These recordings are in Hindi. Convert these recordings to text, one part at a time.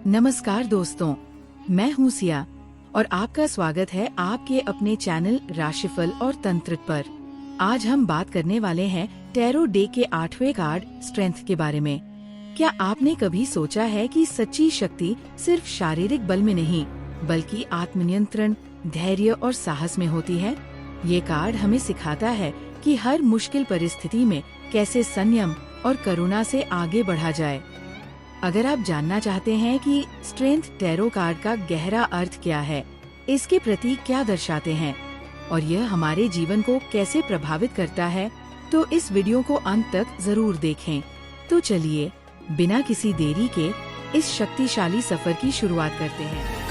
नमस्कार दोस्तों, मैं हूँ सिया और आपका स्वागत है आपके अपने चैनल राशिफल और तंत्र पर। आज हम बात करने वाले हैं टैरो डे के 8वें कार्ड स्ट्रेंथ के बारे में। क्या आपने कभी सोचा है कि सच्ची शक्ति सिर्फ शारीरिक बल में नहीं बल्कि आत्मनियंत्रण, धैर्य और साहस में होती है? ये कार्ड हमें सिखाता है कि हर मुश्किल परिस्थिति में कैसे संयम और करुणा से आगे बढ़ा जाए। अगर आप जानना चाहते हैं कि स्ट्रेंथ टैरो कार्ड का गहरा अर्थ क्या है, इसके प्रतीक क्या दर्शाते हैं और यह हमारे जीवन को कैसे प्रभावित करता है, तो इस वीडियो को अंत तक जरूर देखें। तो चलिए बिना किसी देरी के इस शक्तिशाली सफर की शुरुआत करते हैं।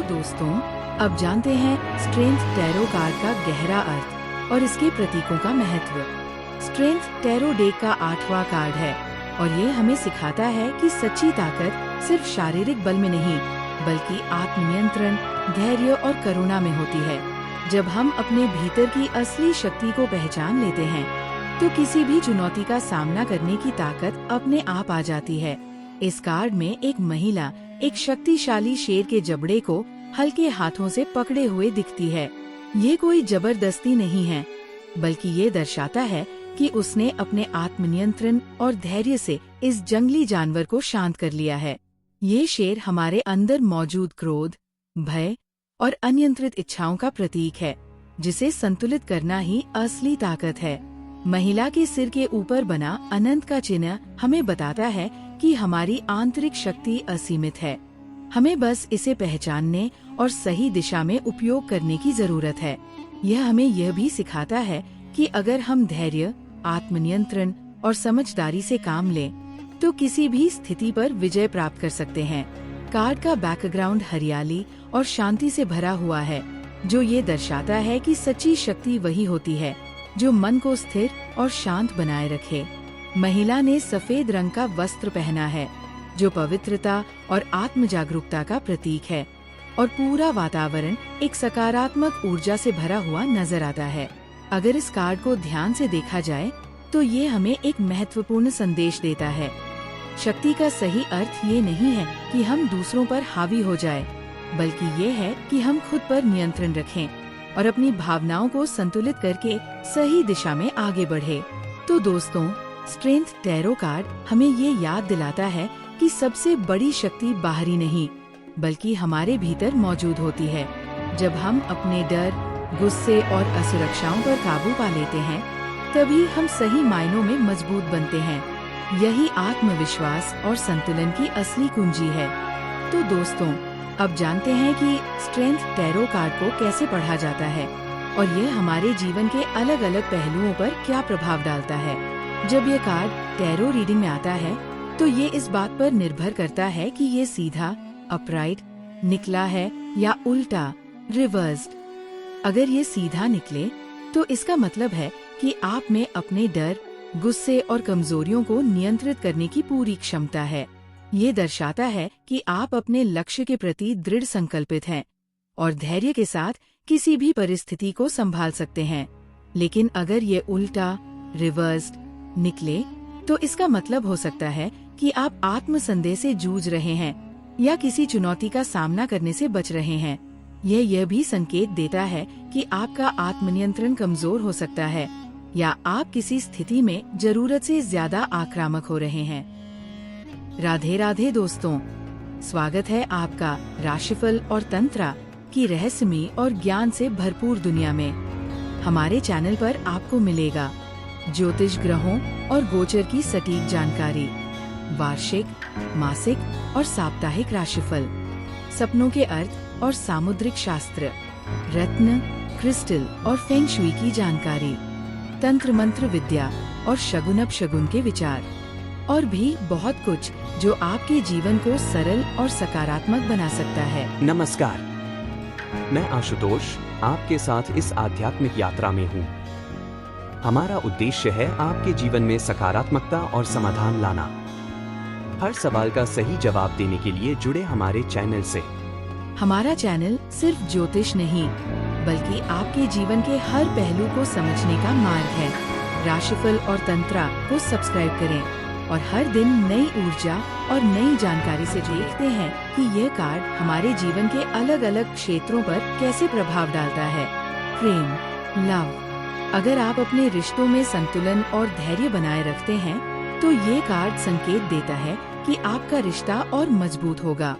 दोस्तों, अब जानते हैं स्ट्रेंथ टैरो कार्ड का गहरा अर्थ और इसके प्रतीकों का महत्व। स्ट्रेंथ टैरो डे का 8वां कार्ड है और ये हमें सिखाता है कि सच्ची ताकत सिर्फ शारीरिक बल में नहीं बल्कि आत्मनियंत्रण, धैर्य और करुणा में होती है। जब हम अपने भीतर की असली शक्ति को पहचान लेते हैं तो किसी भी चुनौती का सामना करने की ताकत अपने आप आ जाती है। इस कार्ड में एक महिला एक शक्तिशाली शेर के जबड़े को हल्के हाथों से पकड़े हुए दिखती है। ये कोई जबरदस्ती नहीं है, बल्कि ये दर्शाता है कि उसने अपने आत्मनियंत्रण और धैर्य से इस जंगली जानवर को शांत कर लिया है। ये शेर हमारे अंदर मौजूद क्रोध, भय और अनियंत्रित इच्छाओं का प्रतीक है, जिसे संतुलित करना ही असली ताकत है। महिला के सिर के ऊपर बना अनंत का चिन्ह हमें बताता है कि हमारी आंतरिक शक्ति असीमित है। हमें बस इसे पहचानने और सही दिशा में उपयोग करने की जरूरत है। यह हमें यह भी सिखाता है कि अगर हम धैर्य, आत्मनियंत्रण और समझदारी से काम लें, तो किसी भी स्थिति पर विजय प्राप्त कर सकते हैं। कार्ड का बैकग्राउंड हरियाली और शांति से भरा हुआ है, जो ये दर्शाता है कि सच्ची शक्ति वही होती है जो मन को स्थिर और शांत बनाए रखे। महिला ने सफेद रंग का वस्त्र पहना है, जो पवित्रता और आत्म जागरूकता का प्रतीक है, और पूरा वातावरण एक सकारात्मक ऊर्जा से भरा हुआ नजर आता है। अगर इस कार्ड को ध्यान से देखा जाए तो ये हमें एक महत्वपूर्ण संदेश देता है। शक्ति का सही अर्थ ये नहीं है कि हम दूसरों पर हावी हो जाए, बल्कि ये है कि हम खुद पर नियंत्रण रखें और अपनी भावनाओं को संतुलित करके सही दिशा में आगे बढ़े। तो दोस्तों, स्ट्रेंथ टैरो कार्ड हमें ये याद दिलाता है कि सबसे बड़ी शक्ति बाहरी नहीं बल्कि हमारे भीतर मौजूद होती है। जब हम अपने डर, गुस्से और असुरक्षाओं पर काबू पा लेते हैं, तभी हम सही मायनों में मजबूत बनते हैं। यही आत्मविश्वास और संतुलन की असली कुंजी है। तो दोस्तों, अब जानते हैं कि स्ट्रेंथ टैरो कार्ड को कैसे पढ़ा जाता है और यह हमारे जीवन के अलग अलग पहलुओं पर क्या प्रभाव डालता है। जब ये कार्ड टैरो रीडिंग में आता है तो ये इस बात पर निर्भर करता है कि ये सीधा, अपराइट निकला है या उल्टा, रिवर्स्ड। अगर ये सीधा निकले तो इसका मतलब है कि आप में अपने डर, गुस्से और कमजोरियों को नियंत्रित करने की पूरी क्षमता है। ये दर्शाता है कि आप अपने लक्ष्य के प्रति दृढ़ संकल्पित हैं और धैर्य के साथ किसी भी परिस्थिति को संभाल सकते हैं। लेकिन अगर ये उल्टा, रिवर्स्ड निकले तो इसका मतलब हो सकता है कि आप आत्मसंदेह से जूझ रहे हैं या किसी चुनौती का सामना करने से बच रहे हैं। यह भी संकेत देता है कि आपका आत्मनियंत्रण कमजोर हो सकता है या आप किसी स्थिति में जरूरत से ज्यादा आक्रामक हो रहे हैं। राधे राधे दोस्तों, स्वागत है आपका राशिफल और तंत्र की रहस्यमयी और ज्ञान से भरपूर दुनिया में। हमारे चैनल पर आपको मिलेगा ज्योतिष, ग्रहों और गोचर की सटीक जानकारी, वार्षिक, मासिक और साप्ताहिक राशिफल, सपनों के अर्थ और सामुद्रिक शास्त्र, रत्न, क्रिस्टल और फेंग शुई की जानकारी, तंत्र मंत्र विद्या और शगुन अपशगुन के विचार, और भी बहुत कुछ जो आपके जीवन को सरल और सकारात्मक बना सकता है। नमस्कार, मैं आशुतोष आपके साथ इस आध्यात्मिक यात्रा में हूँ। हमारा उद्देश्य है आपके जीवन में सकारात्मकता और समाधान लाना। हर सवाल का सही जवाब देने के लिए जुड़े हमारे चैनल से। हमारा चैनल सिर्फ ज्योतिष नहीं, बल्कि आपके जीवन के हर पहलू को समझने का मार्ग है। राशिफल और तंत्रा को सब्सक्राइब करें और हर दिन नई ऊर्जा और नई जानकारी से देखते हैं कि यह कार्ड हमारे जीवन के अलग अलग क्षेत्रों पर कैसे प्रभाव डालता है। प्रेम, लव। अगर आप अपने रिश्तों में संतुलन और धैर्य बनाए रखते हैं, तो ये कार्ड संकेत देता है कि आपका रिश्ता और मजबूत होगा।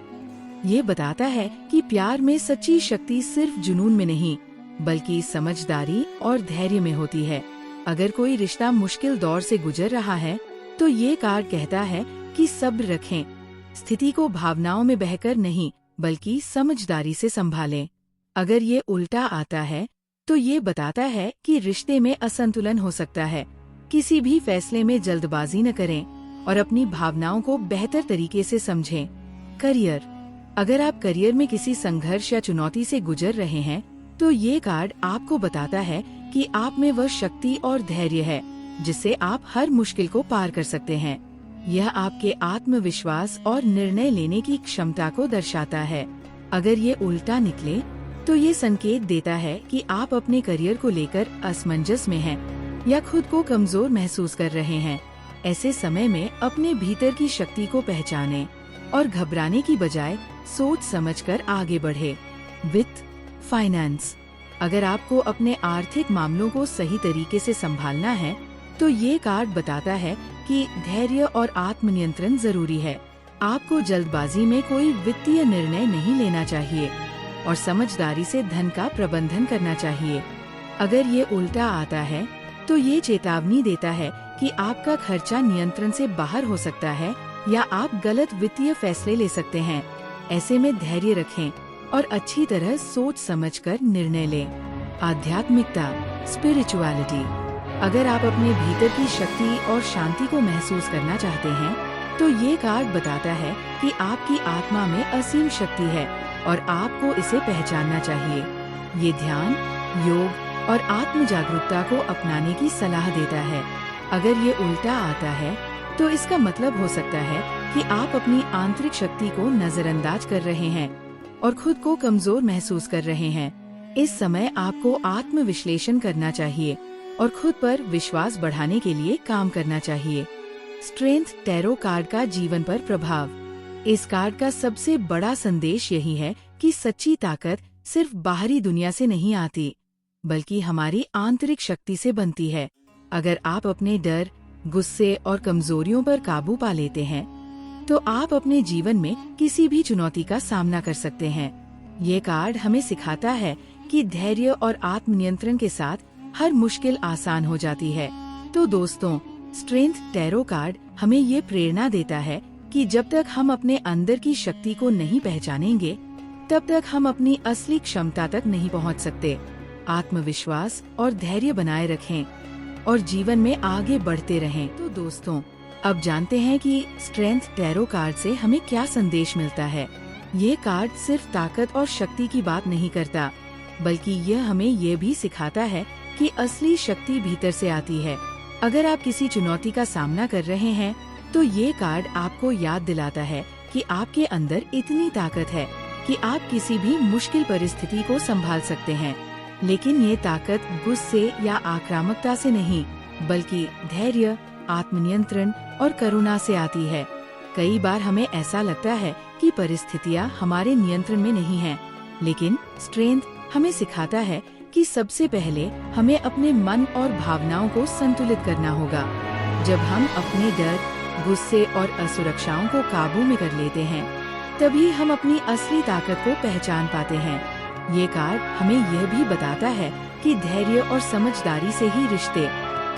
ये बताता है कि प्यार में सच्ची शक्ति सिर्फ जुनून में नहीं, बल्कि समझदारी और धैर्य में होती है। अगर कोई रिश्ता मुश्किल दौर से गुजर रहा है, तो ये कार्ड कहता है कि सब्र रखें, स्थिति को भावनाओं में बहकर नहीं, बल्कि समझदारी से संभालें। अगर ये उल्टा आता है, तो ये बताता है कि रिश्ते में असंतुलन हो सकता है। किसी भी फैसले में जल्दबाजी न करें और अपनी भावनाओं को बेहतर तरीके से समझें। करियर। अगर आप करियर में किसी संघर्ष या चुनौती से गुजर रहे हैं, तो ये कार्ड आपको बताता है कि आप में वह शक्ति और धैर्य है जिससे आप हर मुश्किल को पार कर सकते हैं। यह आपके आत्मविश्वास और निर्णय लेने की क्षमता को दर्शाता है। अगर ये उल्टा निकले, तो ये संकेत देता है कि आप अपने करियर को लेकर असमंजस में हैं या खुद को कमजोर महसूस कर रहे हैं। ऐसे समय में अपने भीतर की शक्ति को पहचानें और घबराने की बजाय सोच समझकर आगे बढ़े। वित्त, फाइनेंस। अगर आपको अपने आर्थिक मामलों को सही तरीके से संभालना है, तो ये कार्ड बताता है कि धैर्य और आत्मनियंत्रण जरूरी है। आपको जल्दबाजी में कोई वित्तीय निर्णय नहीं लेना चाहिए और समझदारी से धन का प्रबंधन करना चाहिए। अगर ये उल्टा आता है, तो ये चेतावनी देता है कि आपका खर्चा नियंत्रण से बाहर हो सकता है या आप गलत वित्तीय फैसले ले सकते हैं। ऐसे में धैर्य रखें और अच्छी तरह सोच समझकर निर्णय लें। आध्यात्मिकता, स्पिरिचुअलिटी। अगर आप अपने भीतर की शक्ति और शांति को महसूस करना चाहते हैं, तो ये कार्ड बताता है कि आपकी आत्मा में असीम शक्ति है और आपको इसे पहचानना चाहिए। ये ध्यान, योग और आत्म जागरूकता को अपनाने की सलाह देता है। अगर ये उल्टा आता है, तो इसका मतलब हो सकता है कि आप अपनी आंतरिक शक्ति को नजरअंदाज कर रहे हैं और खुद को कमजोर महसूस कर रहे हैं। इस समय आपको आत्म विश्लेषण करना चाहिए और खुद पर विश्वास बढ़ाने के लिए काम करना चाहिए। स्ट्रेंथ टैरो कार्ड का जीवन पर प्रभाव। इस कार्ड का सबसे बड़ा संदेश यही है कि सच्ची ताकत सिर्फ बाहरी दुनिया से नहीं आती, बल्कि हमारी आंतरिक शक्ति से बनती है। अगर आप अपने डर, गुस्से और कमजोरियों पर काबू पा लेते हैं, तो आप अपने जीवन में किसी भी चुनौती का सामना कर सकते हैं। ये कार्ड हमें सिखाता है कि धैर्य और आत्मनियंत्रण के साथ हर मुश्किल आसान हो जाती है। तो दोस्तों, स्ट्रेंथ टैरो कार्ड हमें ये प्रेरणा देता है कि जब तक हम अपने अंदर की शक्ति को नहीं पहचानेंगे, तब तक हम अपनी असली क्षमता तक नहीं पहुंच सकते। आत्मविश्वास और धैर्य बनाए रखें और जीवन में आगे बढ़ते रहें। तो दोस्तों, अब जानते हैं कि स्ट्रेंथ टैरो कार्ड से हमें क्या संदेश मिलता है। ये कार्ड सिर्फ ताकत और शक्ति की बात नहीं करता, बल्कि यह हमें ये भी सिखाता है कि असली शक्ति भीतर से आती है। अगर आप किसी चुनौती का सामना कर रहे हैं, तो ये कार्ड आपको याद दिलाता है कि आपके अंदर इतनी ताकत है कि आप किसी भी मुश्किल परिस्थिति को संभाल सकते हैं। लेकिन ये ताकत गुस्से या आक्रामकता से नहीं, बल्कि धैर्य, आत्मनियंत्रण और करुणा से आती है। कई बार हमें ऐसा लगता है कि परिस्थितियाँ हमारे नियंत्रण में नहीं हैं, लेकिन स्ट्रेंथ हमें सिखाता है कि सबसे पहले हमें अपने मन और भावनाओं को संतुलित करना होगा। जब हम अपने डर, गुस्से और असुरक्षाओं को काबू में कर लेते हैं, तभी हम अपनी असली ताकत को पहचान पाते हैं। ये कार्ड हमें यह भी बताता है कि धैर्य और समझदारी से ही रिश्ते,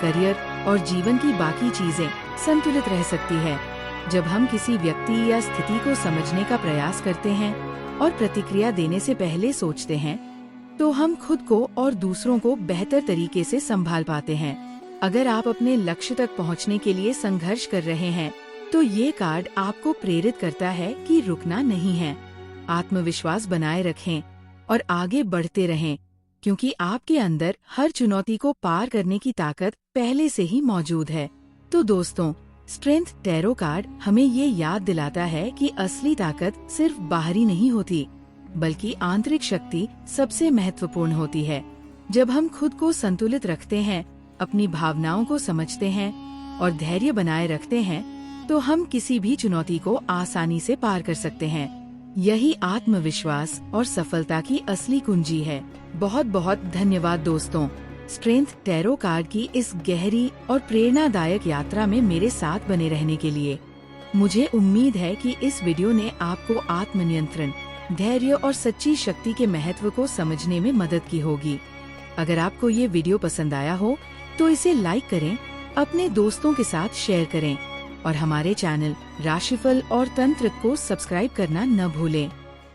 करियर और जीवन की बाकी चीजें संतुलित रह सकती है। जब हम किसी व्यक्ति या स्थिति को समझने का प्रयास करते हैं और प्रतिक्रिया देने से पहले सोचते हैं, तो हम खुद को और दूसरों को बेहतर तरीके से संभाल पाते हैं। अगर आप अपने लक्ष्य तक पहुंचने के लिए संघर्ष कर रहे हैं, तो ये कार्ड आपको प्रेरित करता है कि रुकना नहीं है। आत्मविश्वास बनाए रखें और आगे बढ़ते रहें, क्योंकि आपके अंदर हर चुनौती को पार करने की ताकत पहले से ही मौजूद है। तो दोस्तों, स्ट्रेंथ टैरो कार्ड हमें ये याद दिलाता है कि असली ताकत सिर्फ बाहरी नहीं होती, बल्कि आंतरिक शक्ति सबसे महत्वपूर्ण होती है। जब हम खुद को संतुलित रखते हैं, अपनी भावनाओं को समझते हैं और धैर्य बनाए रखते हैं, तो हम किसी भी चुनौती को आसानी से पार कर सकते हैं। यही आत्मविश्वास और सफलता की असली कुंजी है। बहुत बहुत धन्यवाद दोस्तों, स्ट्रेंथ टैरो कार्ड की इस गहरी और प्रेरणादायक यात्रा में मेरे साथ बने रहने के लिए। मुझे उम्मीद है कि इस वीडियो ने आपको आत्मनियंत्रण, धैर्य और सच्ची शक्ति के महत्व को समझने में मदद की होगी। अगर आपको ये वीडियो पसंद आया हो तो इसे लाइक करें, अपने दोस्तों के साथ शेयर करें और हमारे चैनल राशिफल और तंत्र को सब्सक्राइब करना न भूलें।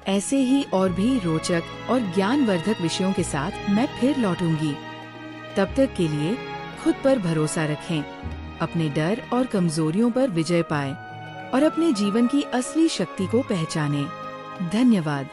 ऐसे ही और भी रोचक और ज्ञानवर्धक विषयों के साथ मैं फिर लौटूंगी। तब तक के लिए खुद पर भरोसा रखें, अपने डर और कमजोरियों पर विजय पाएं और अपने जीवन की असली शक्ति को पहचानें। धन्यवाद।